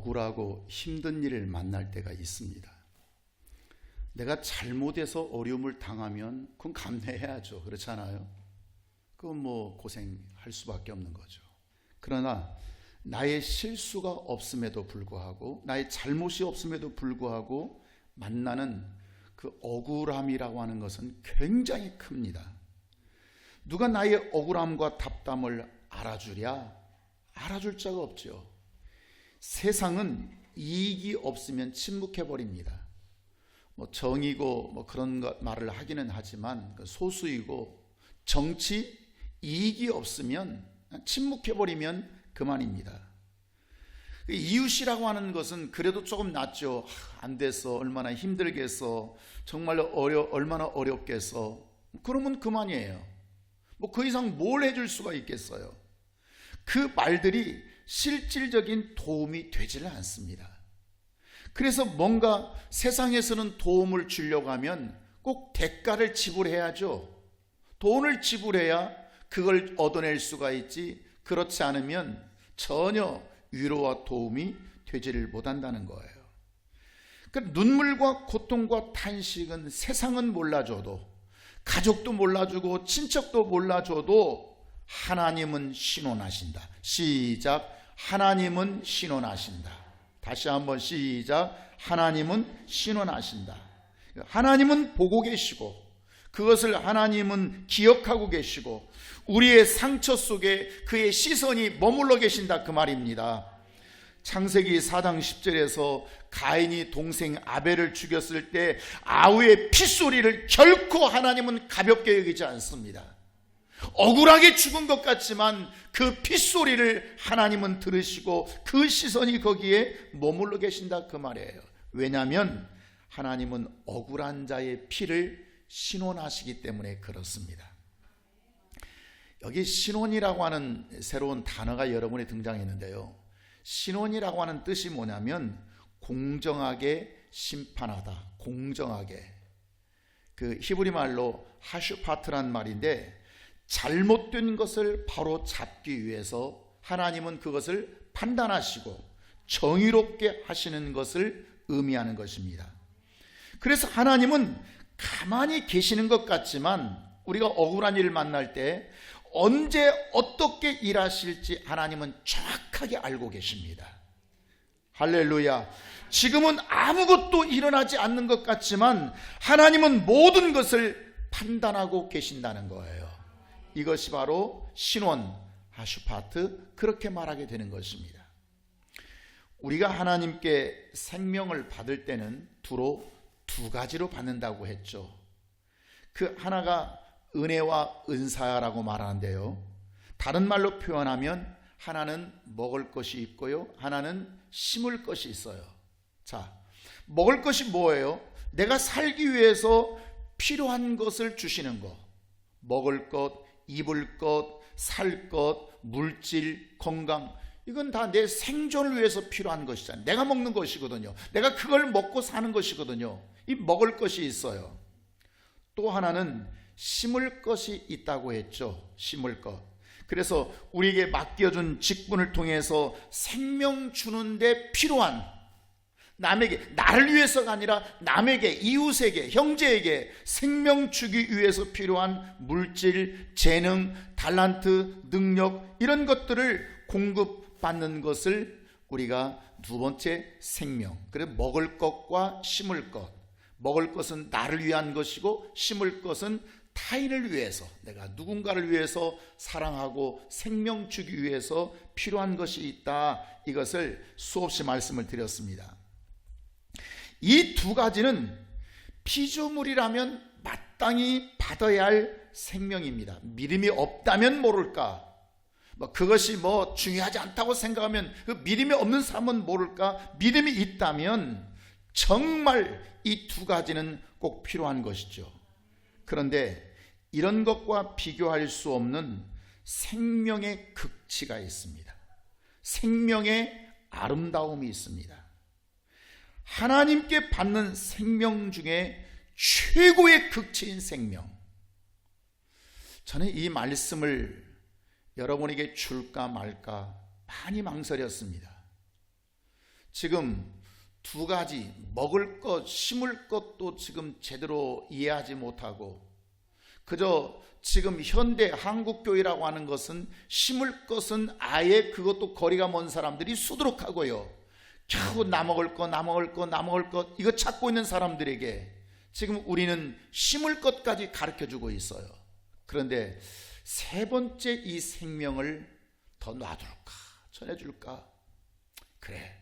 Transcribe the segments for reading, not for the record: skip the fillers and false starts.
억울하고 힘든 일을 만날 때가 있습니다. 내가 잘못해서 어려움을 당하면 그건 감내해야죠. 그렇잖아요? 그건 뭐 고생할 수밖에 없는 거죠. 그러나 나의 실수가 없음에도 불구하고, 나의 잘못이 없음에도 불구하고 만나는 그 억울함이라고 하는 것은 굉장히 큽니다. 누가 나의 억울함과 답답을 알아주랴? 알아줄 자가 없죠. 세상은 이익이 없으면 침묵해버립니다. 정이고 그런 말을 하기는 하지만 소수이고, 정치 이익이 없으면 침묵해버리면 그만입니다. 이웃이라고 하는 것은 그래도 조금 낫죠. 안 됐어, 얼마나 힘들겠어, 정말 얼마나 어렵겠어, 그러면 그만이에요. 그 이상 뭘 해줄 수가 있겠어요. 그 말들이 실질적인 도움이 되지를 않습니다. 그래서 뭔가 세상에서는 도움을 주려고 하면 꼭 대가를 지불해야죠. 돈을 지불해야 그걸 얻어낼 수가 있지, 그렇지 않으면 전혀 위로와 도움이 되지를 못한다는 거예요. 눈물과 고통과 탄식은 세상은 몰라줘도, 가족도 몰라주고 친척도 몰라줘도 하나님은 신원하신다. 시작. 하나님은 신원하신다. 다시 한번 시작. 하나님은 신원하신다. 하나님은 보고 계시고, 그것을 하나님은 기억하고 계시고, 우리의 상처 속에 그의 시선이 머물러 계신다, 그 말입니다. 창세기 4장 10절에서 가인이 동생 아벨을 죽였을 때 아우의 핏소리를 결코 하나님은 가볍게 여기지 않습니다. 억울하게 죽은 것 같지만 그 핏소리를 하나님은 들으시고 그 시선이 거기에 머물러 계신다, 그 말이에요. 왜냐하면 하나님은 억울한 자의 피를 신원하시기 때문에 그렇습니다. 여기 신원이라고 하는 새로운 단어가 여러분이 등장했는데요, 신원이라고 하는 뜻이 뭐냐면 공정하게 심판하다, 공정하게. 그 히브리 말로 하슈파트란 말인데, 잘못된 것을 바로 잡기 위해서 하나님은 그것을 판단하시고 정의롭게 하시는 것을 의미하는 것입니다. 그래서 하나님은 가만히 계시는 것 같지만 우리가 억울한 일을 만날 때 언제 어떻게 일하실지 하나님은 정확하게 알고 계십니다. 할렐루야. 지금은 아무것도 일어나지 않는 것 같지만 하나님은 모든 것을 판단하고 계신다는 거예요. 이것이 바로 신원, 하슈파트, 그렇게 말하게 되는 것입니다. 우리가 하나님께 생명을 받을 때는 주로 두 가지로 받는다고 했죠. 그 하나가 은혜와 은사라고 말하는데요, 다른 말로 표현하면 하나는 먹을 것이 있고요, 하나는 심을 것이 있어요. 자, 먹을 것이 뭐예요? 내가 살기 위해서 필요한 것을 주시는 것, 먹을 것, 입을 것, 살 것, 물질, 건강, 이건 다 내 생존을 위해서 필요한 것이잖아요. 내가 먹는 것이거든요. 내가 그걸 먹고 사는 것이거든요. 이 먹을 것이 있어요. 또 하나는 심을 것이 있다고 했죠. 심을 것. 그래서 우리에게 맡겨준 직분을 통해서 생명 주는데 필요한, 남에게, 나를 위해서가 아니라 남에게, 이웃에게, 형제에게 생명 주기 위해서 필요한 물질, 재능, 달란트, 능력, 이런 것들을 공급받는 것을 우리가 두 번째 생명, 그래 먹을 것과 심을 것. 먹을 것은 나를 위한 것이고 심을 것은 타인을 위해서, 내가 누군가를 위해서 사랑하고 생명 주기 위해서 필요한 것이 있다, 이것을 수없이 말씀을 드렸습니다. 이 두 가지는 피조물이라면 마땅히 받아야 할 생명입니다. 믿음이 없다면 모를까, 그것이 중요하지 않다고 생각하면, 그 믿음이 없는 사람은 모를까, 믿음이 있다면 정말 이 두 가지는 꼭 필요한 것이죠. 그런데 이런 것과 비교할 수 없는 생명의 극치가 있습니다. 생명의 아름다움이 있습니다. 하나님께 받는 생명 중에 최고의 극치인 생명. 저는 이 말씀을 여러분에게 줄까 말까 많이 망설였습니다. 지금 두 가지, 먹을 것, 심을 것도 지금 제대로 이해하지 못하고, 그저 지금 현대 한국교회라고 하는 것은 심을 것은 아예 그것도 거리가 먼 사람들이 수두룩하고요, 겨우 나 먹을 것 이거 찾고 있는 사람들에게 지금 우리는 심을 것까지 가르쳐주고 있어요. 그런데 세 번째 이 생명을 더 놔둘까, 전해줄까? 그래,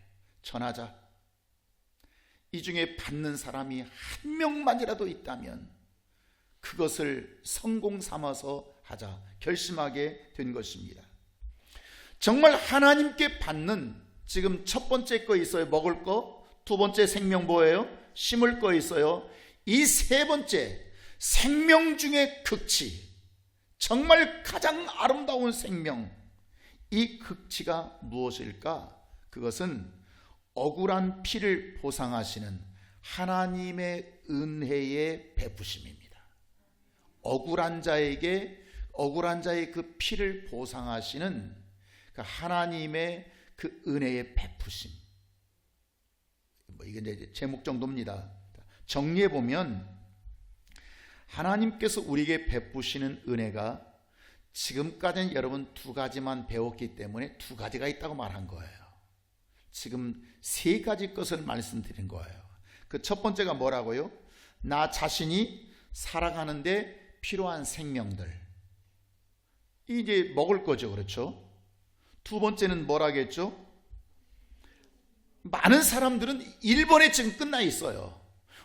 전하자. 이 중에 받는 사람이 한 명만이라도 있다면 그것을 성공 삼아서 하자 결심하게 된 것입니다. 정말 하나님께 받는, 지금 첫 번째 거 있어요, 먹을 거. 두 번째 생명 뭐예요? 심을 거 있어요. 이 세 번째 생명 중의 극치, 정말 가장 아름다운 생명, 이 극치가 무엇일까? 그것은 억울한 피를 보상하시는 하나님의 은혜의 베푸심입니다. 억울한 자의 그 피를 보상하시는 그 하나님의 그 은혜의 베푸심. 이게 이제 제목 정도입니다. 정리해 보면 하나님께서 우리에게 베푸시는 은혜가 지금까지는 여러분 두 가지만 배웠기 때문에 두 가지가 있다고 말한 거예요. 지금 세 가지 것을 말씀드린 거예요. 그 첫 번째가 뭐라고요? 나 자신이 살아가는데 필요한 생명들, 이제 먹을 거죠. 그렇죠? 두 번째는 뭐라겠죠? 많은 사람들은 1번에 지금 끝나 있어요.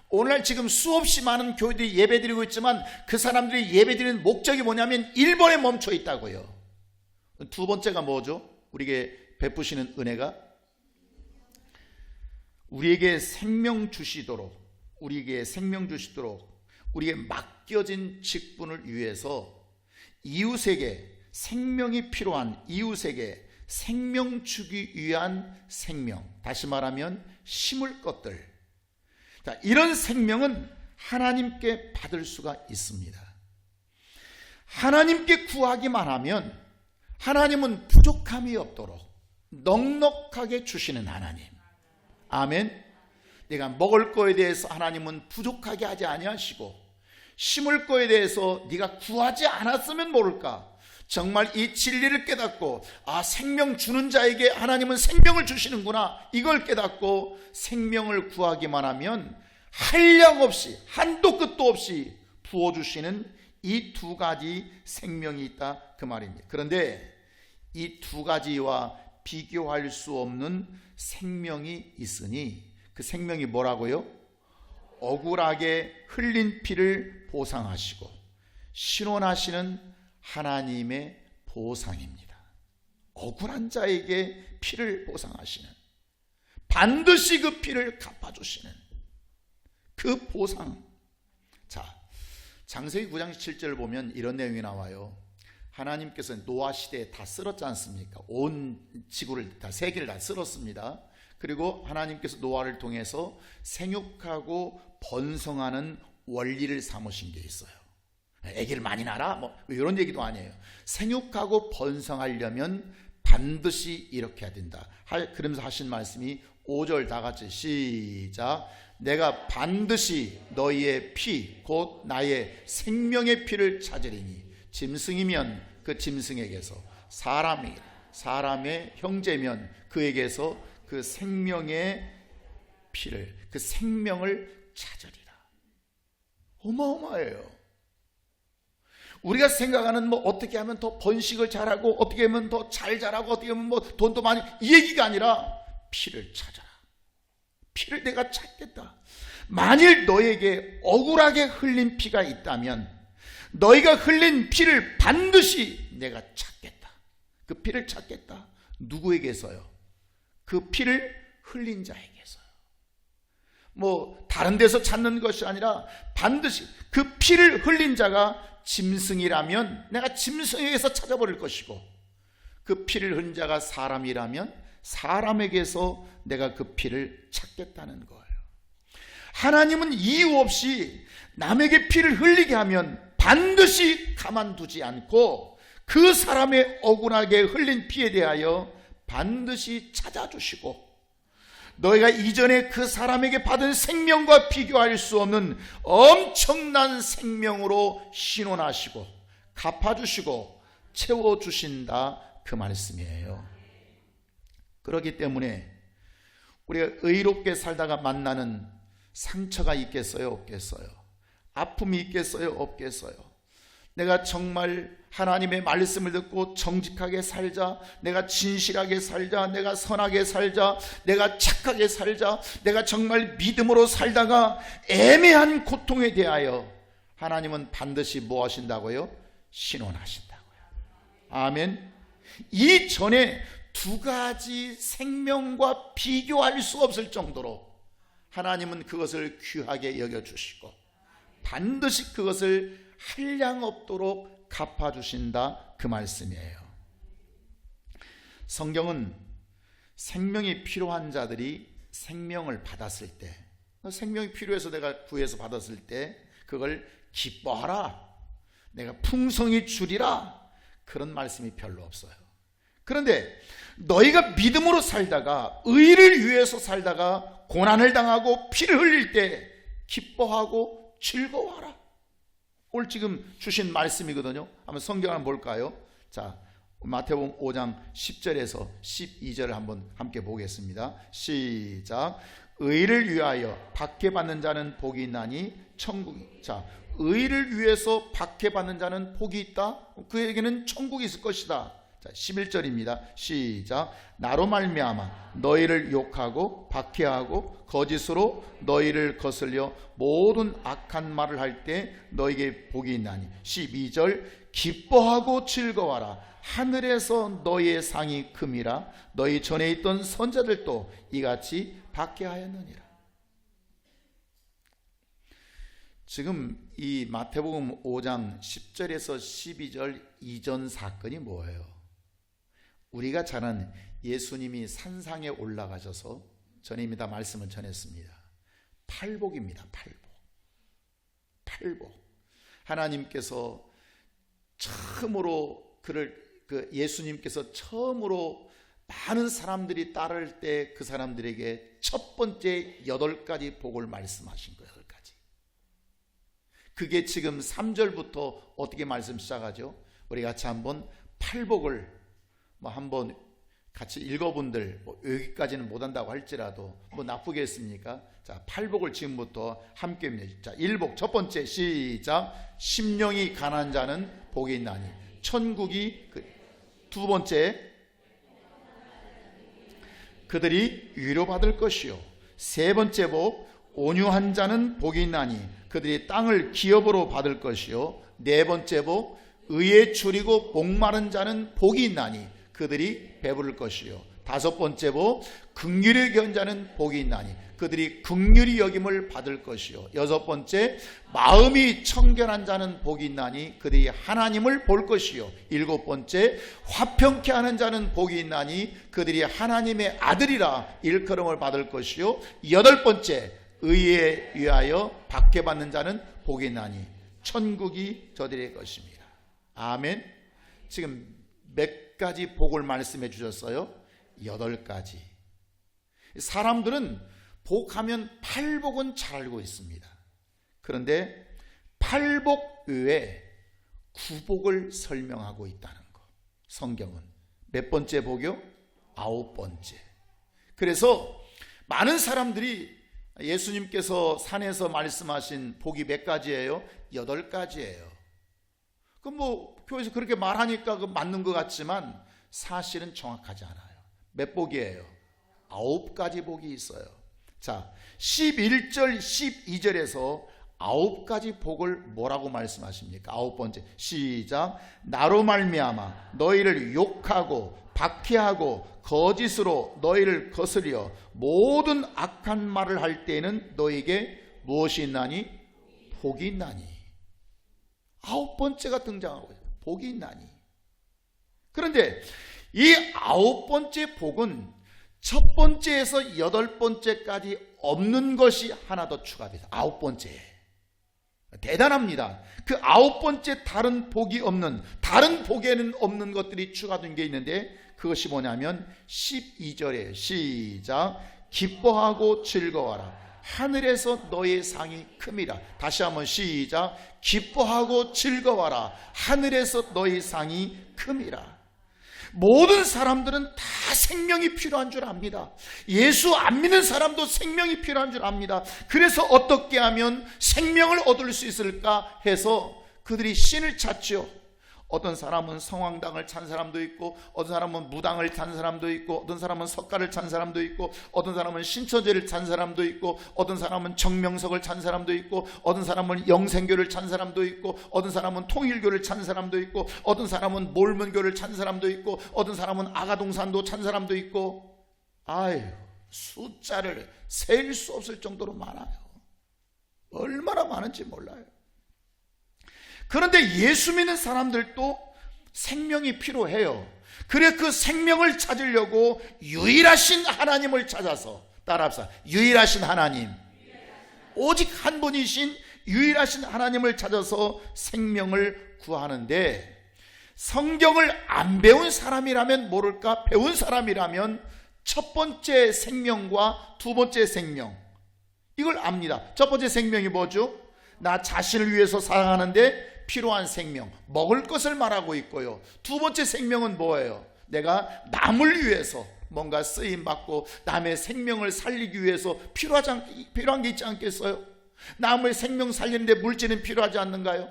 오늘날 지금 수없이 많은 교회들이 예배드리고 있지만 그 사람들이 예배드리는 목적이 뭐냐면 1번에 멈춰 있다고요. 두 번째가 뭐죠? 우리에게 베푸시는 은혜가 우리에게 생명 주시도록, 우리에게 맡겨진 직분을 위해서 이웃에게 생명이 필요한 이웃에게 생명 주기 위한 생명, 다시 말하면 심을 것들, 자, 이런 생명은 하나님께 받을 수가 있습니다. 하나님께 구하기만 하면 하나님은 부족함이 없도록 넉넉하게 주시는 하나님. 아멘. 내가 먹을 거에 대해서 하나님은 부족하게 하지 아니하시고, 심을 거에 대해서 네가 구하지 않았으면 모를까, 정말 이 진리를 깨닫고, 아, 생명 주는 자에게 하나님은 생명을 주시는구나, 이걸 깨닫고 생명을 구하기만 하면 한량없이 한도 끝도 없이 부어주시는 이 두 가지 생명이 있다, 그 말입니다. 그런데 이 두 가지와 비교할 수 없는 생명이 있으니 그 생명이 뭐라고요? 억울하게 흘린 피를 보상하시고 신원하시는 하나님의 보상입니다. 억울한 자에게 피를 보상하시는, 반드시 그 피를 갚아주시는 그 보상. 자, 창세기 9장 7절을 보면 이런 내용이 나와요. 하나님께서 노아 시대에 다 쓸었지 않습니까? 온 지구를 다, 세계를 다 쓸었습니다. 그리고 하나님께서 노아를 통해서 생육하고 번성하는 원리를 삼으신 게 있어요. 아기를 많이 낳아라, 뭐 이런 얘기도 아니에요. 생육하고 번성하려면 반드시 이렇게 해야 된다. 그러면서 하신 말씀이 5절 다 같이 시작. 내가 반드시 너희의 피 곧 나의 생명의 피를 찾으리니 짐승이면 그 짐승에게서, 사람의 형제면 그에게서 그 생명의 피를, 그 생명을 찾으리라. 어마어마해요. 우리가 생각하는 뭐 어떻게 하면 더 번식을 잘하고 어떻게 하면 더 잘 자라고 어떻게 하면 뭐 돈도 많이, 이 얘기가 아니라 피를 찾아라. 피를 내가 찾겠다. 만일 너에게 억울하게 흘린 피가 있다면 너희가 흘린 피를 반드시 내가 찾겠다. 그 피를 찾겠다. 누구에게서요? 그 피를 흘린 자에게서요. 뭐 다른 데서 찾는 것이 아니라 반드시 그 피를 흘린 자가 짐승이라면 내가 짐승에게서 찾아버릴 것이고, 그 피를 흘린 자가 사람이라면 사람에게서 내가 그 피를 찾겠다는 거예요. 하나님은 이유 없이 남에게 피를 흘리게 하면 반드시 가만두지 않고 그 사람의 억울하게 흘린 피에 대하여 반드시 찾아주시고, 너희가 이전에 그 사람에게 받은 생명과 비교할 수 없는 엄청난 생명으로 신원하시고 갚아주시고 채워주신다, 그 말씀이에요. 그렇기 때문에 우리가 의롭게 살다가 만나는 상처가 있겠어요, 없겠어요? 아픔이 있겠어요, 없겠어요? 내가 정말 하나님의 말씀을 듣고 정직하게 살자, 내가 진실하게 살자, 내가 선하게 살자, 내가 착하게 살자, 내가 정말 믿음으로 살다가 애매한 고통에 대하여 하나님은 반드시 뭐 하신다고요? 신원하신다고요. 아멘. 이전에 두 가지 생명과 비교할 수 없을 정도로 하나님은 그것을 귀하게 여겨주시고 반드시 그것을 한량 없도록 갚아주신다, 그 말씀이에요. 성경은 생명이 필요한 자들이 생명을 받았을 때, 생명이 필요해서 내가 구해서 받았을 때 그걸 기뻐하라, 내가 풍성히 주리라, 그런 말씀이 별로 없어요. 그런데 너희가 믿음으로 살다가, 의를 위해서 살다가 고난을 당하고 피를 흘릴 때 기뻐하고 즐거워하라, 오늘 지금 주신 말씀이거든요. 한번 성경 한번 볼까요? 자, 마태복음 5장 10절에서 12절을 한번 함께 보겠습니다. 시작. 의를 위하여 박해받는 자는 복이 있나니 천국이. 자, 의를 위해서 박해받는 자는 복이 있다, 그에게는 천국이 있을 것이다. 자, 11절입니다. 시작. 나로 말미암아 너희를 욕하고 박해하고 거짓으로 너희를 거슬려 모든 악한 말을 할 때 너희에게 복이 있나니. 12절. 기뻐하고 즐거워하라, 하늘에서 너희의 상이 큼이라. 너희 전에 있던 선자들도 이같이 박해하였느니라. 지금 이 마태복음 5장 10절에서 12절 이전 사건이 뭐예요? 우리가 잘 아는 예수님이 산상에 올라가셔서 전에 이미 다 말씀을 전했습니다. 팔복입니다. 팔복. 하나님께서 처음으로 예수님께서 처음으로 많은 사람들이 따를 때 그 사람들에게 첫 번째 8가지 복을 말씀하신 거예요. 8가지. 그게 지금 3절부터 어떻게 말씀 시작하죠? 우리 같이 한번 팔복을 한번 같이 읽어본들, 여기까지는 못한다고 할지라도 나쁘겠습니까? 자, 팔복을 지금부터 함께 합니다. 자, 1복 첫 번째, 시작. 심령이 가난한 자는 복이 있나니 천국이. 두 번째, 그들이 위로받을 것이요. 세 번째 복, 온유한 자는 복이 있나니 그들이 땅을 기업으로 받을 것이요. 네 번째 복, 의에 줄이고 목마른 자는 복이 있나니 그들이 배부를 것이요. 다섯 번째 복, 긍휼히 여긴 자는 복이 있나니 그들이 긍휼히 여김을 받을 것이요. 여섯 번째, 마음이 청결한 자는 복이 있나니 그들이 하나님을 볼 것이요. 일곱 번째, 화평케 하는 자는 복이 있나니 그들이 하나님의 아들이라 일컬음을 받을 것이요. 여덟 번째, 의에 위하여 박해받는 자는 복이 있나니 천국이 저들의 것입니다. 아멘. 지금 몇 가지 복을 말씀해 주셨어요? 8가지. 사람들은 복하면 팔복은 잘 알고 있습니다. 그런데 팔복 외에 구복을 설명하고 있다는 것. 성경은 몇 번째 복이요? 9번째. 그래서 많은 사람들이 예수님께서 산에서 말씀하신 복이 몇 가지예요? 8가지예요. 교회에서 그렇게 말하니까 맞는 것 같지만 사실은 정확하지 않아요. 몇 복이에요? 9가지 복이 있어요. 자, 11절 12절에서 9가지 복을 뭐라고 말씀하십니까? 9번째, 시작. 나로 말미암아 너희를 욕하고 박해하고 거짓으로 너희를 거스려 모든 악한 말을 할 때에는 너희에게 무엇이 있나니? 복이 있나니. 9번째가 등장하고 있어요. 복이 있나니. 그런데 이 9번째 복은 첫 번째에서 8번째까지 없는 것이 하나 더 추가돼서 9번째. 대단합니다. 그 9번째 다른 복이 없는, 다른 복에는 없는 것들이 추가된 게 있는데 그것이 뭐냐면 12절에 시작. 기뻐하고 즐거워하라. 하늘에서 너의 상이 큼이라. 다시 한번 시작. 기뻐하고 즐거워하라. 하늘에서 너의 상이 큼이라. 모든 사람들은 다 생명이 필요한 줄 압니다. 예수 안 믿는 사람도 생명이 필요한 줄 압니다. 그래서 어떻게 하면 생명을 얻을 수 있을까 해서 그들이 신을 찾죠. 어떤 사람은 성황당을 찬 사람도 있고, 어떤 사람은 무당을 찬 사람도 있고, 어떤 사람은 석가를 찬 사람도 있고, 어떤 사람은 신처제를 찬 사람도 있고, 어떤 사람은 정명석을 찬 사람도 있고, 어떤 사람은 영생교를 찬 사람도 있고, 어떤 사람은 통일교를 찬 사람도 있고, 어떤 사람은 몰문교를 찬 사람도 있고, 어떤 사람은 아가동산도 찬 사람도 있고. 아유, 숫자를 셀 수 없을 정도로 많아요. 얼마나 많은지 몰라요. 그런데 예수 믿는 사람들도 생명이 필요해요. 그래 그 생명을 찾으려고 유일하신 하나님을 찾아서, 따라합시다. 유일하신 하나님, 오직 한 분이신 유일하신 하나님을 찾아서 생명을 구하는데, 성경을 안 배운 사람이라면 모를까, 배운 사람이라면 첫 번째 생명과 두 번째 생명, 이걸 압니다. 첫 번째 생명이 뭐죠? 나 자신을 위해서 살아가는데 필요한 생명, 먹을 것을 말하고 있고요. 두 번째 생명은 뭐예요? 내가 남을 위해서 뭔가 쓰임받고 남의 생명을 살리기 위해서 필요한 게 있지 않겠어요? 남의 생명 살리는데 물질은 필요하지 않는가요?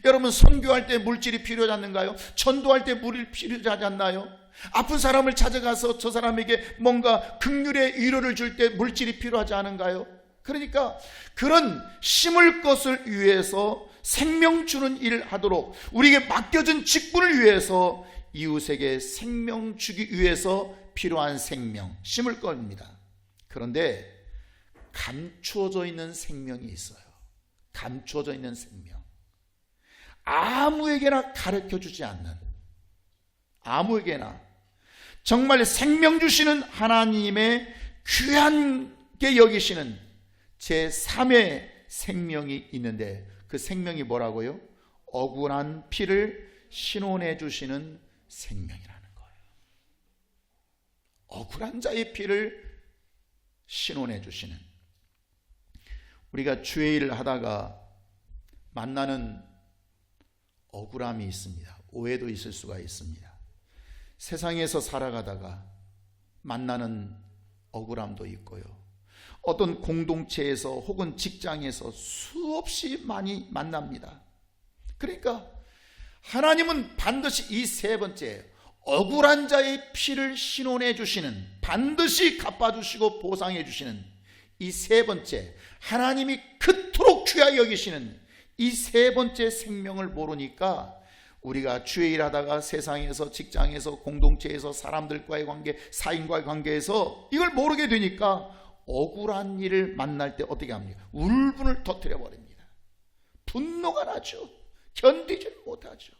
여러분, 선교할 때 물질이 필요하지 않는가요? 전도할 때 물이 필요하지 않나요? 아픈 사람을 찾아가서 저 사람에게 뭔가 긍휼의 위로를 줄 때 물질이 필요하지 않은가요? 그러니까 그런 심을 것을 위해서 생명 주는 일을 하도록 우리에게 맡겨진 직분을 위해서 이웃에게 생명 주기 위해서 필요한 생명, 심을 겁니다. 그런데 감추어져 있는 생명이 있어요. 감추어져 있는 생명. 아무에게나 가르쳐주지 않는, 아무에게나 정말 생명 주시는 하나님의 귀하게 여기시는 제3의 생명이 있는데, 그 생명이 뭐라고요? 억울한 피를 신원해 주시는 생명이라는 거예요. 억울한 자의 피를 신원해 주시는. 우리가 주의 일을 하다가 만나는 억울함이 있습니다. 오해도 있을 수가 있습니다. 세상에서 살아가다가 만나는 억울함도 있고요. 어떤 공동체에서 혹은 직장에서 수없이 많이 만납니다. 그러니까 하나님은 반드시 이 세 번째, 억울한 자의 피를 신원해 주시는, 반드시 갚아주시고 보상해 주시는 이 세 번째, 하나님이 그토록 귀하게 여기시는 이 세 번째 생명을 모르니까 우리가 주의 일하다가 세상에서, 직장에서, 공동체에서, 사람들과의 관계, 사인과의 관계에서 이걸 모르게 되니까 억울한 일을 만날 때 어떻게 합니까? 울분을 터뜨려 버립니다. 분노가 나죠. 견디질 못하죠.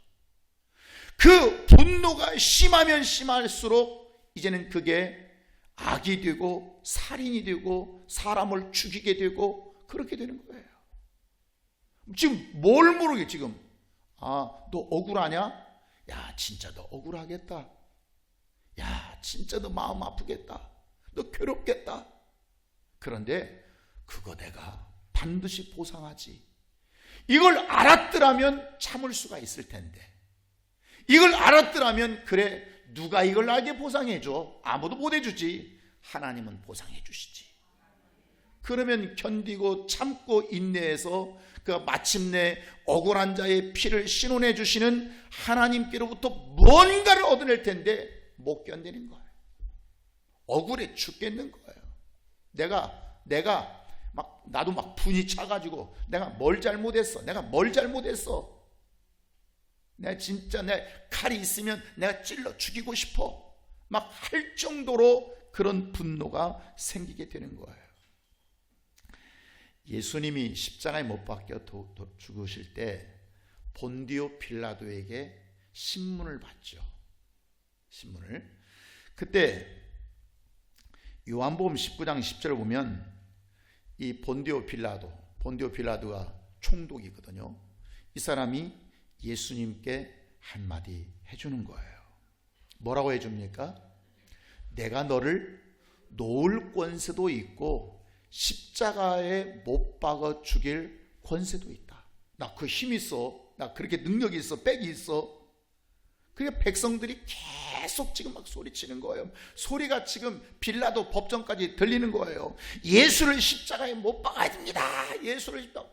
그 분노가 심하면 심할수록 이제는 그게 악이 되고 살인이 되고 사람을 죽이게 되고 그렇게 되는 거예요. 지금 뭘 모르게 지금, 너 억울하냐? 야, 진짜 너 억울하겠다. 야, 진짜 너 마음 아프겠다. 너 괴롭겠다. 그런데 그거 내가 반드시 보상하지. 이걸 알았더라면 참을 수가 있을 텐데, 이걸 알았더라면 그래, 누가 이걸 나에게 보상해줘? 아무도 못 해주지. 하나님은 보상해 주시지. 그러면 견디고 참고 인내해서 그 마침내 억울한 자의 피를 신원해 주시는 하나님께로부터 뭔가를 얻어낼 텐데 못 견디는 거예요. 억울해 죽겠는 거예요. 내가 나도 막 분이 차가지고 내가 뭘 잘못했어? 내가 진짜 내 칼이 있으면 내가 찔러 죽이고 싶어. 막 할 정도로 그런 분노가 생기게 되는 거예요. 예수님이 십자가에 못 박혀 죽으실 때 본디오 빌라도에게 신문을 받죠. 신문을. 그때 요한복음 19장 10절을 보면 이 본디오 빌라도가 총독이거든요. 이 사람이 예수님께 한마디 해주는 거예요. 뭐라고 해줍니까? 내가 너를 놓을 권세도 있고 십자가에 못 박아 죽일 권세도 있다. 나 그 힘 있어. 나 그렇게 능력이 있어. 빽이 있어. 그러니까 백성들이 계속 지금 막 소리치는 거예요. 소리가 지금 빌라도 법정까지 들리는 거예요. 예수를 십자가에 못 박아야 됩니다. 예수를 십자가.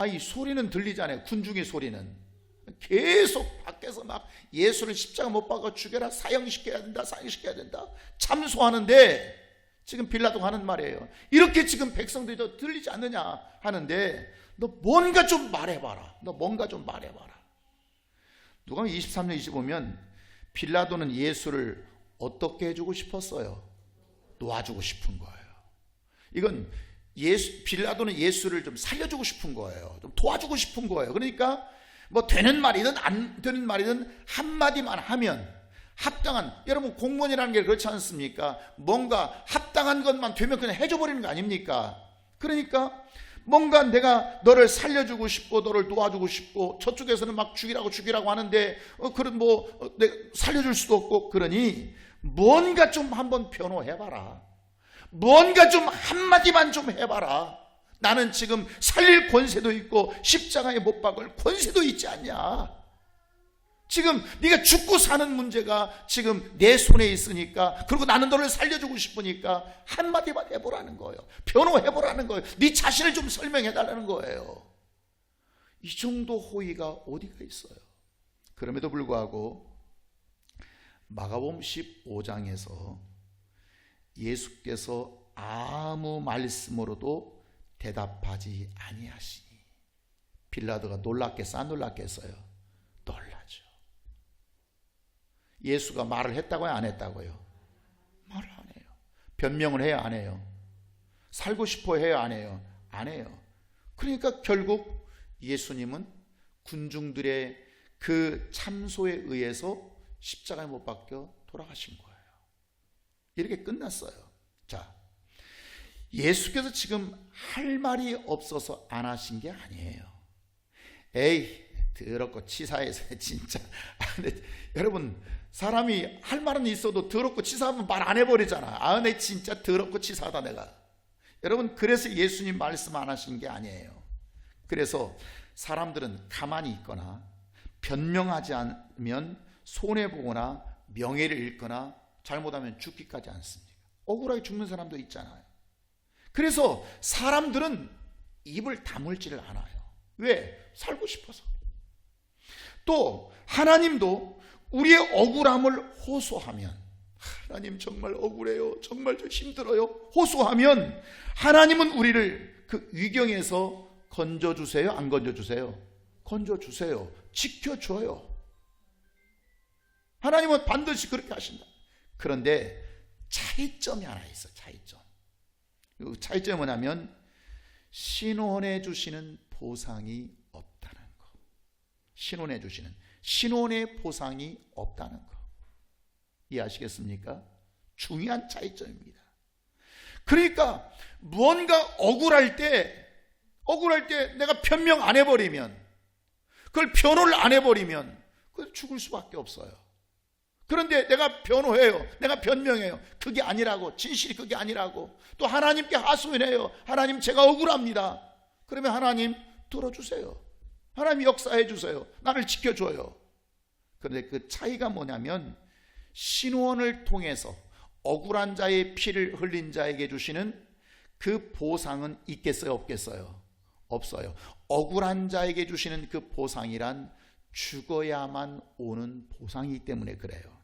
이 소리는 들리잖아요. 군중의 소리는 계속 밖에서 막 예수를 십자가 못 박아 죽여라, 사형시켜야 된다, 사형시켜야 된다 참소하는데, 지금 빌라도가 하는 말이에요. 이렇게 지금 백성들이 더 들리지 않느냐 하는데, 너 뭔가 좀 말해봐라. 너 뭔가 좀 말해봐라. 누가복음 23장 25면 빌라도는 예수를 어떻게 해주고 싶었어요? 놓아주고 싶은 거예요. 이건 빌라도는 예수를 좀 살려주고 싶은 거예요. 좀 도와주고 싶은 거예요. 그러니까 뭐 되는 말이든 안 되는 말이든 한마디만 하면 합당한, 여러분 공무원이라는 게 그렇지 않습니까? 뭔가 합당한 것만 되면 그냥 해줘버리는 거 아닙니까? 그러니까 뭔가 내가 너를 살려주고 싶고 너를 도와주고 싶고 저쪽에서는 막 죽이라고 하는데 그런 내가 살려줄 수도 없고, 그러니 뭔가 좀 한번 변호해봐라. 뭔가 좀 한마디만 좀 해봐라. 나는 지금 살릴 권세도 있고 십자가에 못 박을 권세도 있지 않냐. 지금 네가 죽고 사는 문제가 지금 내 손에 있으니까, 그리고 나는 너를 살려주고 싶으니까 한마디만 해보라는 거예요. 변호해보라는 거예요. 네 자신을 좀 설명해달라는 거예요. 이 정도 호의가 어디가 있어요? 그럼에도 불구하고 마가복음 15장에서 예수께서 아무 말씀으로도 대답하지 아니하시니 빌라도가 놀랐겠어, 안 놀랐겠어요? 놀라죠. 예수가 말을 했다고요, 안 했다고요? 말을 안 해요. 변명을 해요, 안 해요? 살고 싶어 해요, 안 해요? 안 해요. 그러니까 결국 예수님은 군중들의 그 참소에 의해서 십자가에 못 박혀 돌아가신 거예요. 이렇게 끝났어요. 자, 예수께서 지금 할 말이 없어서 안 하신 게 아니에요. 에이, 더럽고 치사해서 진짜. 여러분, 사람이 할 말은 있어도 더럽고 치사하면 말 안 해버리잖아. 내 진짜 더럽고 치사하다 내가. 여러분, 그래서 예수님 말씀 안 하신 게 아니에요. 그래서 사람들은 가만히 있거나 변명하지 않으면 손해보거나 명예를 잃거나 잘못하면 죽기까지 않습니까? 억울하게 죽는 사람도 있잖아요. 그래서 사람들은 입을 다물지를 않아요. 왜? 살고 싶어서. 또 하나님도 우리의 억울함을 호소하면, 하나님 정말 억울해요, 정말 좀 힘들어요, 호소하면 하나님은 우리를 그 위경에서 건져주세요, 안 건져주세요? 건져주세요. 지켜줘요. 하나님은 반드시 그렇게 하신다. 그런데 차이점이 하나 있어. 그 차이점이 뭐냐면 신원해 주시는 보상이 없다는 거. 신원해 주시는 신원의 보상이 없다는 거. 이해하시겠습니까? 중요한 차이점입니다. 그러니까 무언가 억울할 때 내가 변명 안 해버리면, 그걸 변호를 안 해버리면 그걸 죽을 수밖에 없어요. 그런데 내가 변호해요, 내가 변명해요, 그게 아니라고, 진실이 그게 아니라고 또 하나님께 하소연해요. 하나님, 제가 억울합니다. 그러면 하나님 들어주세요. 하나님 역사해 주세요. 나를 지켜줘요. 그런데 그 차이가 뭐냐면 신원을 통해서 억울한 자의 피를 흘린 자에게 주시는 그 보상은 있겠어요, 없겠어요? 없어요. 억울한 자에게 주시는 그 보상이란 죽어야만 오는 보상이기 때문에 그래요.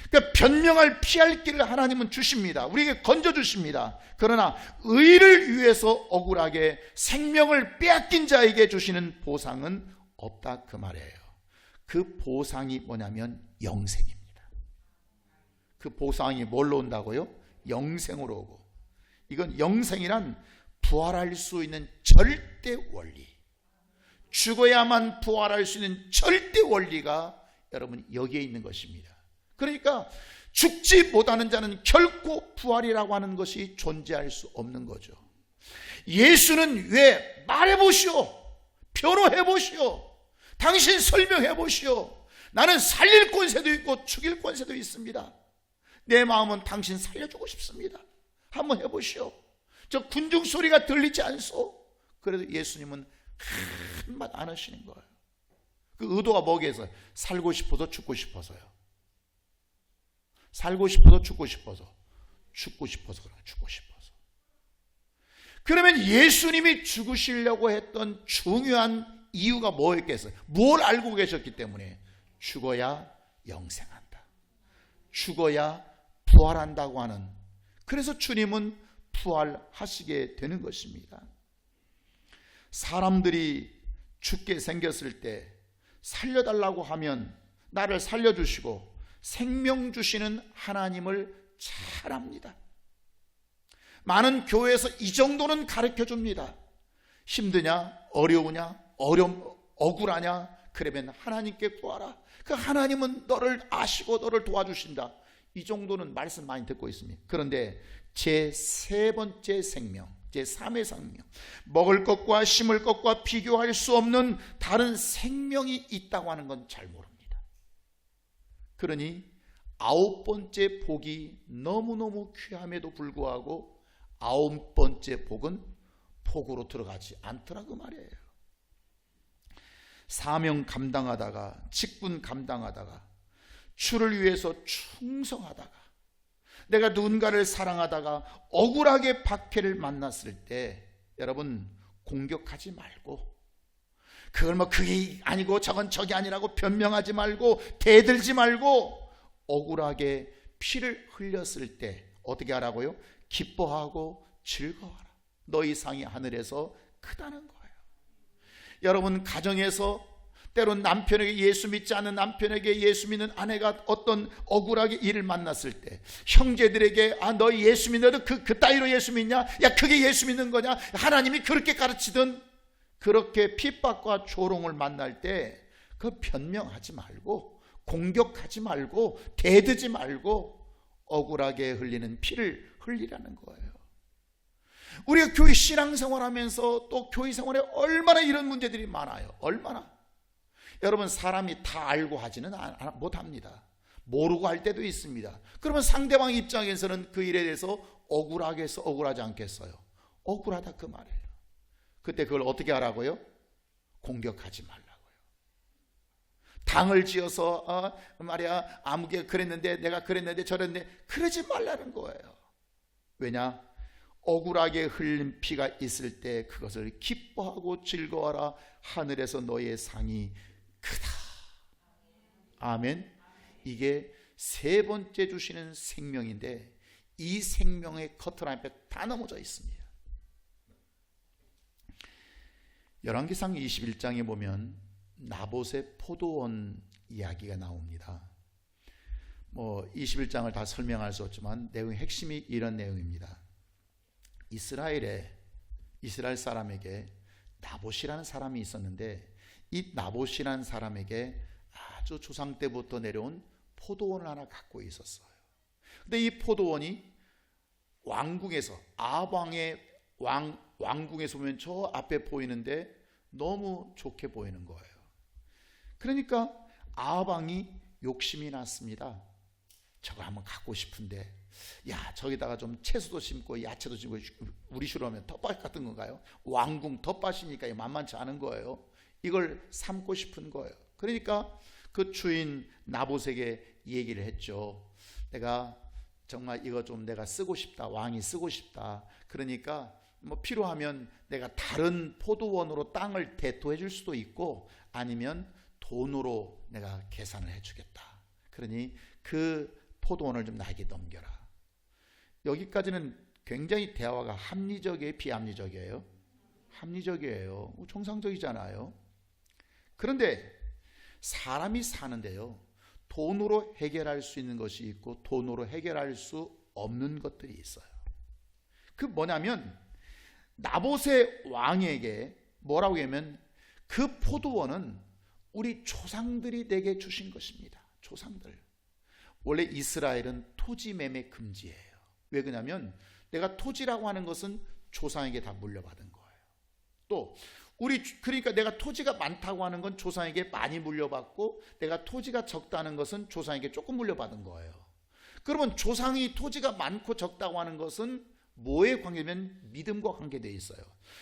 그러니까 변명할, 피할 길을 하나님은 주십니다. 우리에게 건져주십니다. 그러나 의를 위해서 억울하게 생명을 빼앗긴 자에게 주시는 보상은 없다, 그 말이에요. 그 보상이 뭐냐면 영생입니다. 그 보상이 뭘로 온다고요? 영생으로 오고. 이건 영생이란 부활할 수 있는 절대 원리, 죽어야만 부활할 수 있는 절대 원리가 여러분 여기에 있는 것입니다. 그러니까 죽지 못하는 자는 결코 부활이라고 하는 것이 존재할 수 없는 거죠. 예수는 왜 말해보시오, 변호해보시오, 당신 설명해보시오. 나는 살릴 권세도 있고 죽일 권세도 있습니다. 내 마음은 당신 살려주고 싶습니다. 한번 해보시오. 저 군중 소리가 들리지 않소? 그래도 예수님은 한마디 안 하시는 거예요. 그 의도가 뭐겠어요? 살고 싶어서 죽고 싶어서요. 살고 싶어서 죽고 싶어서. 죽고 싶어서 그래요. 죽고 싶어서. 그러면 예수님이 죽으시려고 했던 중요한 이유가 뭐였겠어요? 뭘 알고 계셨기 때문에? 죽어야 영생한다. 죽어야 부활한다고 하는, 그래서 주님은 부활하시게 되는 것입니다. 사람들이 죽게 생겼을 때 살려달라고 하면 나를 살려주시고 생명 주시는 하나님을 잘 압니다. 많은 교회에서 이 정도는 가르쳐 줍니다. 힘드냐, 어려우냐, 억울하냐, 그러면 하나님께 구하라. 그 하나님은 너를 아시고 너를 도와주신다. 이 정도는 말씀 많이 듣고 있습니다. 그런데 제 세 번째 생명, 제 3의 생명, 먹을 것과 심을 것과 비교할 수 없는 다른 생명이 있다고 하는 건 잘 모릅니다. 그러니 9번째 복이 너무너무 귀함에도 불구하고 9번째 복은 복으로 들어가지 않더라고 말이에요. 사명 감당하다가, 직분 감당하다가, 주를 위해서 충성하다가, 내가 누군가를 사랑하다가 억울하게 박해를 만났을 때 여러분 공격하지 말고, 그걸 뭐 그게 아니고 저건 저게 아니라고 변명하지 말고 대들지 말고, 억울하게 피를 흘렸을 때 어떻게 하라고요? 기뻐하고 즐거워하라. 너희 상이 하늘에서 크다는 거예요. 여러분 가정에서 때론 남편에게, 예수 믿지 않는 남편에게 예수 믿는 아내가 어떤 억울하게 일을 만났을 때, 형제들에게 너 예수 믿는, 그 따위로 예수 믿냐? 야 그게 예수 믿는 거냐? 하나님이 그렇게 가르치던, 그렇게 핍박과 조롱을 만날 때 그 변명하지 말고, 공격하지 말고, 대드지 말고 억울하게 흘리는 피를 흘리라는 거예요. 우리가 교회 신앙생활하면서 또 교회 생활에 얼마나 이런 문제들이 많아요. 얼마나. 여러분 사람이 다 알고 하지는 못합니다. 모르고 할 때도 있습니다. 그러면 상대방 입장에서는 그 일에 대해서 억울하게 해서 억울하지 않겠어요? 억울하다 그 말이에요. 그때 그걸 어떻게 하라고요? 공격하지 말라고요. 당을 지어서 말이야 아무개 그랬는데 내가 그랬는데 저랬는데 그러지 말라는 거예요. 왜냐? 억울하게 흘린 피가 있을 때 그것을 기뻐하고 즐거워하라. 하늘에서 너의 상이 크다. 아멘. 이게 세 번째 주시는 생명인데 이 생명의 커트라인 앞에 다 넘어져 있습니다. 열왕기상 21장에 보면 나봇의 포도원 이야기가 나옵니다. 21장을 다 설명할 수 없지만 내용의 핵심이 이런 내용입니다. 이스라엘 사람에게 나봇이라는 사람이 있었는데, 이 나봇이라는 사람에게 아주 조상 때부터 내려온 포도원을 하나 갖고 있었어요. 근데 이 포도원이 왕궁에서, 아방의 왕궁에서 보면 저 앞에 보이는데 너무 좋게 보이는 거예요. 그러니까 아방이 욕심이 났습니다. 저거 한번 갖고 싶은데, 야 저기다가 좀 채소도 심고 야채도 심고, 우리 식으로 하면 텃밭 같은 건가요? 왕궁 텃밭이니까 만만치 않은 거예요. 이걸 삼고 싶은 거예요. 그러니까 그 주인 나봇에게 얘기를 했죠. 내가 정말 이거 좀 내가 쓰고 싶다. 왕이 쓰고 싶다. 그러니까 필요하면 내가 다른 포도원으로 땅을 대토해 줄 수도 있고, 아니면 돈으로 내가 계산을 해주겠다. 그러니 그 포도원을 좀 나에게 넘겨라. 여기까지는 굉장히 대화가 합리적이에요, 비합리적이에요? 합리적이에요. 정상적이잖아요. 그런데 사람이 사는데요, 돈으로 해결할 수 있는 것이 있고 돈으로 해결할 수 없는 것들이 있어요. 그 뭐냐면 나봇의 왕에게 뭐라고 하면, 그 포도원은 우리 조상들이 내게 주신 것입니다. 조상들. 원래 이스라엘은 토지 매매 금지예요. 왜 그러냐면 내가 토지라고 하는 것은 조상에게 다 물려받은 거예요. 또 그러니까 내가 토지가 많다고 하는 건 조상에게 많이 물려받고, 내가 토지가 적다는 것은 조상에게 조금 물려받은 거예요. 그러면 조상이 토지가 많고 적다고 하는 것은 뭐에 관계면 믿음과 관계되어 있어요.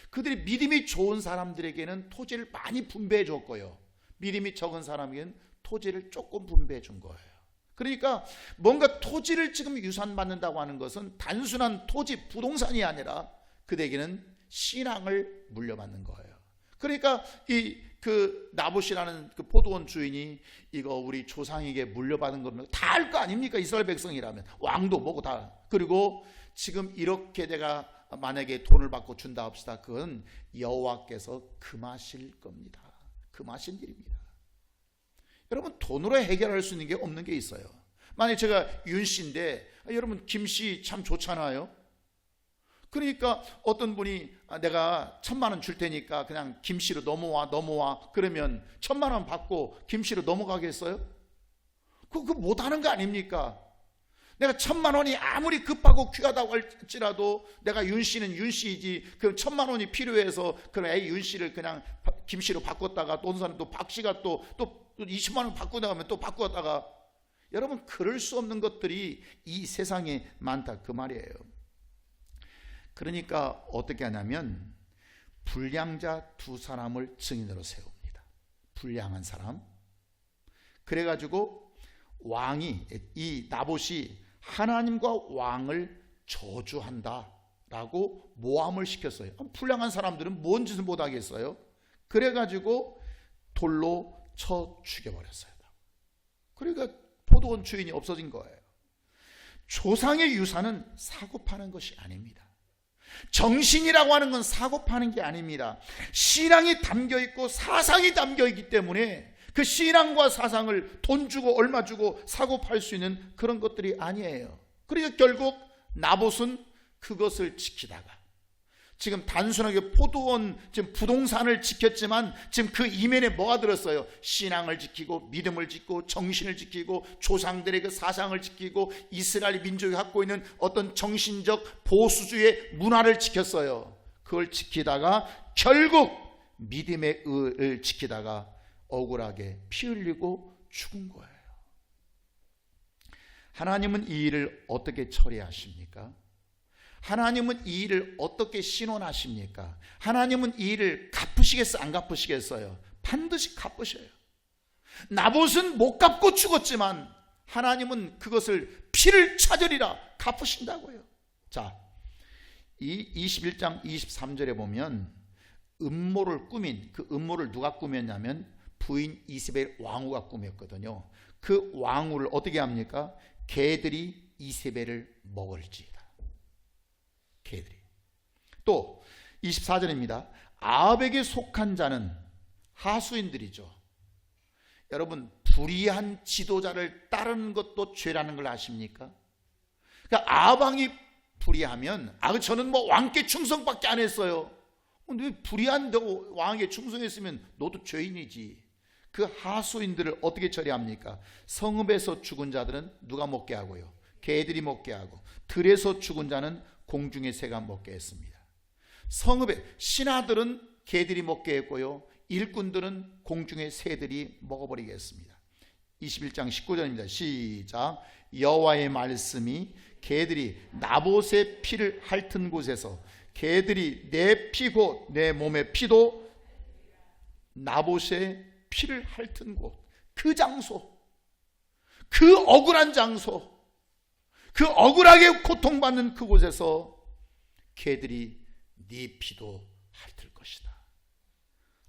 그들이 믿음이 좋은 사람들에게는 토지를 많이 분배해 줬고요, 믿음이 적은 사람에게는 토지를 조금 분배해 준 거예요. 그러니까 뭔가 토지를 지금 유산받는다고 하는 것은 단순한 토지, 부동산이 아니라 그들에게는 신앙을 물려받는 거예요. 그러니까 그 나봇이라는 그 포도원 주인이 이거 우리 조상에게 물려받은 겁니다, 다 알 거 아닙니까? 이스라엘 백성이라면 왕도 뭐고 다. 그리고 지금 이렇게 내가 만약에 돈을 받고 준다 합시다. 그건 여호와께서 금하실 겁니다. 금하신 일입니다. 여러분, 돈으로 해결할 수 있는 게 없는 게 있어요. 만약에 제가 윤 씨인데, 여러분 김씨 참 좋잖아요. 그러니까 어떤 분이 내가 1,000만 원 줄 테니까 그냥 김씨로 넘어와 그러면 1,000만 원 받고 김씨로 넘어가겠어요? 그거 못하는 거 아닙니까? 내가 1,000만 원이 아무리 급하고 귀하다고 할지라도 내가 윤 씨는 윤 씨이지, 그럼 1,000만 원이 필요해서 그럼 윤 씨를 그냥 김 씨로 바꿨다가 또 어느 사람 또 박 씨가 또 20만 원 바꾸고 나가면 또 바꾸었다가, 여러분 그럴 수 없는 것들이 이 세상에 많다 그 말이에요. 그러니까 어떻게 하냐면 불량자 두 사람을 증인으로 세웁니다. 불량한 사람. 그래가지고 왕이, 이 나봇이 하나님과 왕을 저주한다라고 모함을 시켰어요. 불량한 사람들은 뭔 짓을 못하겠어요? 그래가지고 돌로 쳐 죽여버렸어요. 그러니까 포도원 주인이 없어진 거예요. 조상의 유산은 사고 파는 것이 아닙니다. 정신이라고 하는 건 사고 파는 게 아닙니다. 신앙이 담겨있고 사상이 담겨있기 때문에 그 신앙과 사상을 돈 주고 얼마 주고 사고 팔 수 있는 그런 것들이 아니에요. 그러니까 결국 나봇은 그것을 지키다가, 지금 단순하게 포도원, 지금 부동산을 지켰지만 지금 그 이면에 뭐가 들었어요? 신앙을 지키고 믿음을 지키고 정신을 지키고 조상들의 그 사상을 지키고 이스라엘 민족이 갖고 있는 어떤 정신적 보수주의 문화를 지켰어요. 그걸 지키다가 결국 믿음의 의를 지키다가 억울하게 피 흘리고 죽은 거예요. 하나님은 이 일을 어떻게 처리하십니까? 하나님은 이 일을 어떻게 신원하십니까? 하나님은 이 일을 갚으시겠어요? 안 갚으시겠어요? 반드시 갚으셔요. 나봇은 못 갚고 죽었지만 하나님은 그것을 피를 찾으리라 갚으신다고요. 자, 이 21장 23절에 보면 음모를 꾸민, 그 음모를 누가 꾸몄냐면 부인 이세벨 왕후가 꾸몄거든요. 그 왕후를 어떻게 합니까? 개들이 이세벨을 먹을지다. 개들이. 또 24절입니다. 아합에게 속한 자는 하수인들이죠. 여러분, 불의한 지도자를 따르는 것도 죄라는 걸 아십니까? 그러니까 아합 왕이 불의하면 저는 뭐 왕께 충성밖에 안 했어요. 근데 불의한 왕에게 충성했으면 너도 죄인이지. 그 하수인들을 어떻게 처리합니까? 성읍에서 죽은 자들은 누가 먹게 하고요? 개들이 먹게 하고, 들에서 죽은 자는 공중의 새가 먹게 했습니다. 성읍의 신하들은 개들이 먹게 했고요, 일꾼들은 공중의 새들이 먹어버리겠습니다. 21장 19절입니다. 시작. 여호와의 말씀이 개들이 나봇의 피를 핥은 곳에서, 개들이 내 피 곧 내 몸의 피도 나봇의 피를 핥은 곳, 그 장소, 그 억울한 장소, 그 억울하게 고통받는 그곳에서 개들이 네 피도 핥을 것이다.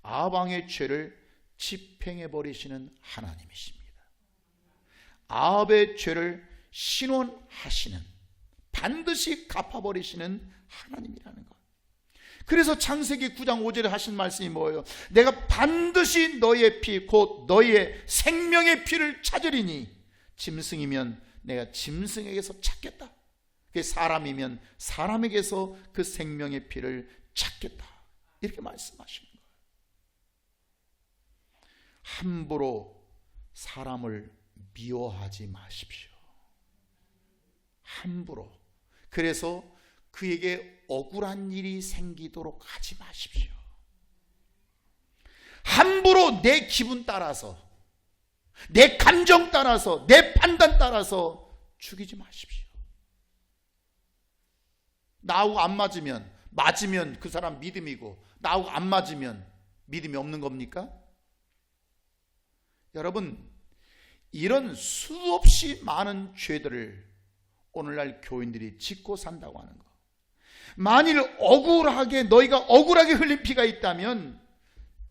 아합 왕의 죄를 집행해 버리시는 하나님이십니다. 아합의 죄를 신원하시는, 반드시 갚아버리시는 하나님이라는 것. 그래서 창세기 9장 5절에 하신 말씀이 뭐예요? 내가 반드시 너의 피 곧 너의 생명의 피를 찾으리니, 짐승이면 내가 짐승에게서 찾겠다, 사람이면 사람에게서 그 생명의 피를 찾겠다, 이렇게 말씀하시는 거예요. 함부로 사람을 미워하지 마십시오. 함부로. 그래서 그에게 억울한 일이 생기도록 하지 마십시오. 함부로 내 기분 따라서, 내 감정 따라서, 내 판단 따라서 죽이지 마십시오. 나하고 안 맞으면 그 사람 믿음이고, 나하고 안 맞으면 믿음이 없는 겁니까? 여러분, 이런 수없이 많은 죄들을 오늘날 교인들이 짓고 산다고 하는 거. 만일 너희가 억울하게 흘린 피가 있다면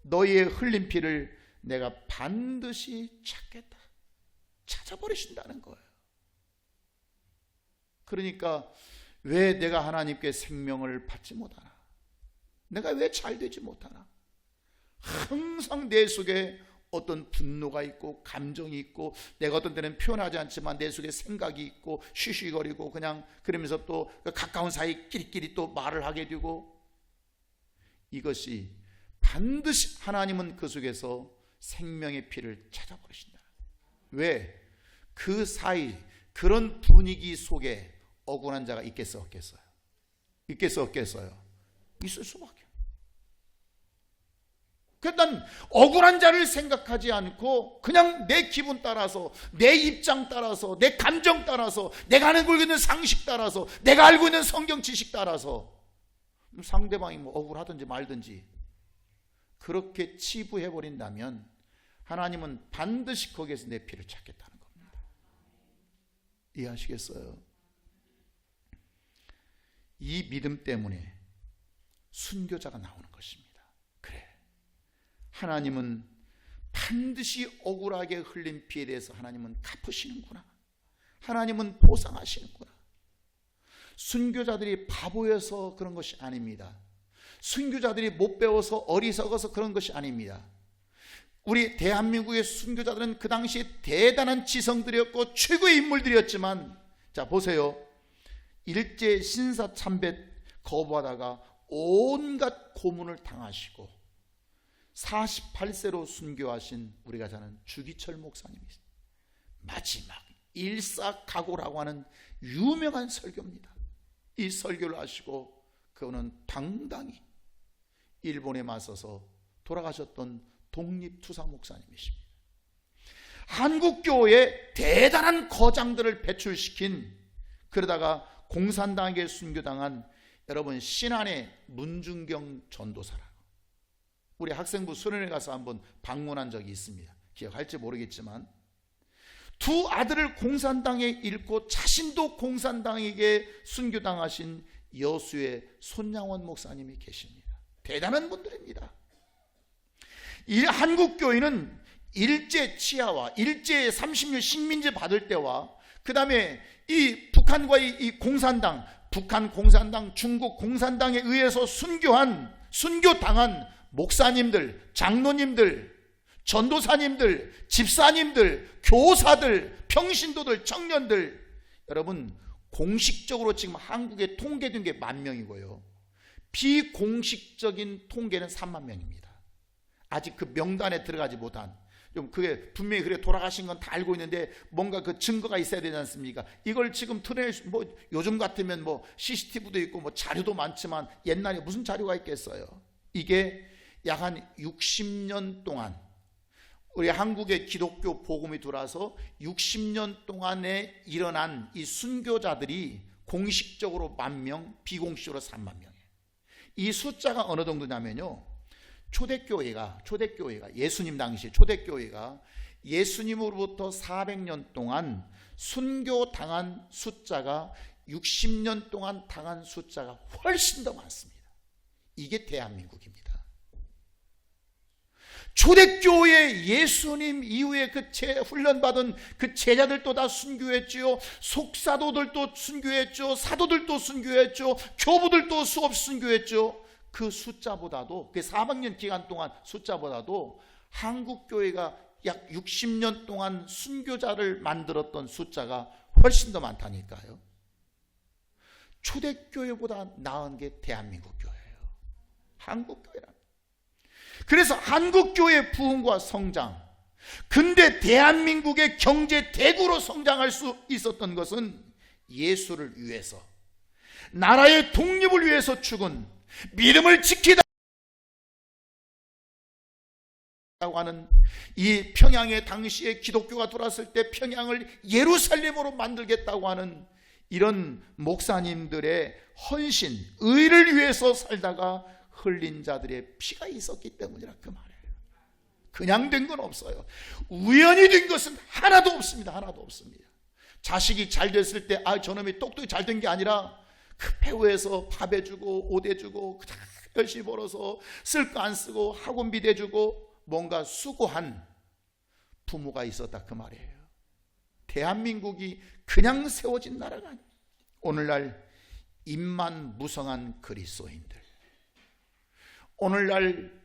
너희의 흘린 피를 내가 반드시 찾겠다. 찾아버리신다는 거예요. 그러니까 왜 내가 하나님께 생명을 받지 못하나? 내가 왜 잘 되지 못하나? 항상 내 속에 어떤 분노가 있고 감정이 있고, 내가 어떤 때는 표현하지 않지만 내 속에 생각이 있고 쉬쉬거리고 그냥 그러면서 또 가까운 사이 끼리끼리 또 말을 하게 되고, 이것이 반드시 하나님은 그 속에서 생명의 피를 찾아버리신다. 왜? 그 사이 그런 분위기 속에 억울한 자가 있겠어 없겠어요? 있겠어 없겠어요? 있을 수밖에. 그러니까 난 억울한 자를 생각하지 않고 그냥 내 기분 따라서, 내 입장 따라서, 내 감정 따라서, 내가 알고 있는 상식 따라서, 내가 알고 있는 성경 지식 따라서 상대방이 뭐 억울하든지 말든지 그렇게 치부해버린다면 하나님은 반드시 거기에서 내 피를 찾겠다는 겁니다. 이해하시겠어요? 이 믿음 때문에 순교자가 나오는 것입니다. 그래, 하나님은 반드시 억울하게 흘린 피에 대해서 하나님은 갚으시는구나. 하나님은 보상하시는구나. 순교자들이 바보여서 그런 것이 아닙니다. 순교자들이 못 배워서 어리석어서 그런 것이 아닙니다. 우리 대한민국의 순교자들은 그 당시에 대단한 지성들이었고 최고의 인물들이었지만, 자 보세요. 일제 신사참배 거부하다가 온갖 고문을 당하시고 48세로 순교하신 우리가 잘 아는 주기철 목사님이십니다. 마지막 일사각오라고 하는 유명한 설교입니다. 이 설교를 하시고 그분은 당당히 일본에 맞서서 돌아가셨던 독립투사 목사님이십니다. 한국교회에 대단한 거장들을 배출시킨, 그러다가 공산당에게 순교당한 여러분 신안의 문중경 전도사라고, 우리 학생부 수련회 가서 한번 방문한 적이 있습니다. 기억할지 모르겠지만 두 아들을 공산당에 잃고 자신도 공산당에게 순교당하신 여수의 손양원 목사님이 계십니다. 대단한 분들입니다. 한국교회는 일제 치하와 일제 30년 식민지 받을 때와 그 다음에 이 북한과의 이 공산당, 북한 공산당, 중국 공산당에 의해서 순교당한 목사님들, 장로님들, 전도사님들, 집사님들, 교사들, 평신도들, 청년들, 여러분 공식적으로 지금 한국에 통계된 게 10,000명이고요. 비공식적인 통계는 30,000명입니다. 아직 그 명단에 들어가지 못한, 좀 그게 분명히 그래 돌아가신 건 다 알고 있는데 뭔가 그 증거가 있어야 되지 않습니까? 이걸 지금 뭐 요즘 같으면 뭐 CCTV도 있고 뭐 자료도 많지만 옛날에 무슨 자료가 있겠어요? 이게 약 한 60년 동안 우리 한국의 기독교 복음이 들어와서 60년 동안에 일어난 이 순교자들이 공식적으로 10,000명, 비공식적으로 30,000명이에요. 이 숫자가 어느 정도냐면요, 초대교회가 예수님 당시 초대교회가 예수님으로부터 400년 동안 순교당한 숫자가 60년 동안 당한 숫자가 훨씬 더 많습니다. 이게 대한민국입니다. 초대교회 예수님 이후에 그 훈련받은 그 제자들도 다 순교했지요. 속사도들도 순교했죠. 사도들도 순교했죠. 교부들도 수없이 순교했죠. 그 숫자보다도, 그 400년 기간 동안 숫자보다도 한국교회가 약 60년 동안 순교자를 만들었던 숫자가 훨씬 더 많다니까요. 초대교회보다 나은 게 대한민국 교회예요. 한국교회라. 그래서 한국교회의 부흥과 성장, 근데 대한민국의 경제 대국으로 성장할 수 있었던 것은 예수를 위해서, 나라의 독립을 위해서 죽은, 믿음을 지키다고 하는 이 평양에 당시에 기독교가 들어왔을 때 평양을 예루살렘으로 만들겠다고 하는 이런 목사님들의 헌신, 의를 위해서 살다가 흘린 자들의 피가 있었기 때문이라 그 말이에요. 그냥 된 건 없어요. 우연히 된 것은 하나도 없습니다. 하나도 없습니다. 자식이 잘 됐을 때 저놈이 똑똑히 잘 된 게 아니라 그 배우에서 밥 해주고 옷 해주고 열심히 벌어서 쓸 거 안 쓰고 학원비 대주고 뭔가 수고한 부모가 있었다 그 말이에요. 대한민국이 그냥 세워진 나라가 아니에요. 오늘날 입만 무성한 그리스도인들, 오늘날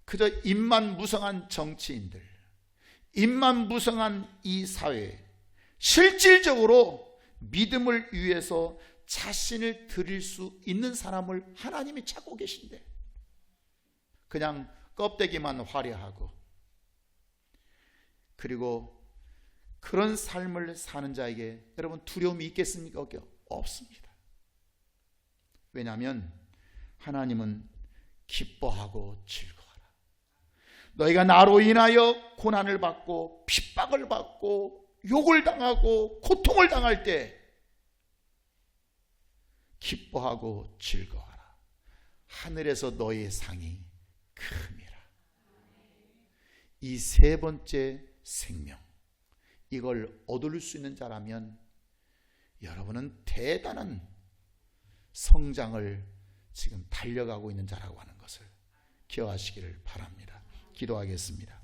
그저 입만 무성한 정치인들, 입만 무성한 이 사회, 실질적으로 믿음을 위해서 자신을 드릴 수 있는 사람을 하나님이 찾고 계신데 그냥 껍데기만 화려하고 그리고 그런 삶을 사는 자에게 여러분 두려움이 있겠습니까? 없습니다. 왜냐하면 하나님은 기뻐하고 즐거워하라. 너희가 나로 인하여 고난을 받고 핍박을 받고 욕을 당하고 고통을 당할 때 기뻐하고 즐거워하라. 하늘에서 너희의 상이 큼이라. 이 세 번째 생명, 이걸 얻을 수 있는 자라면 여러분은 대단한 성장을 지금 달려가고 있는 자라고 하는 것을 기억하시기를 바랍니다. 기도하겠습니다.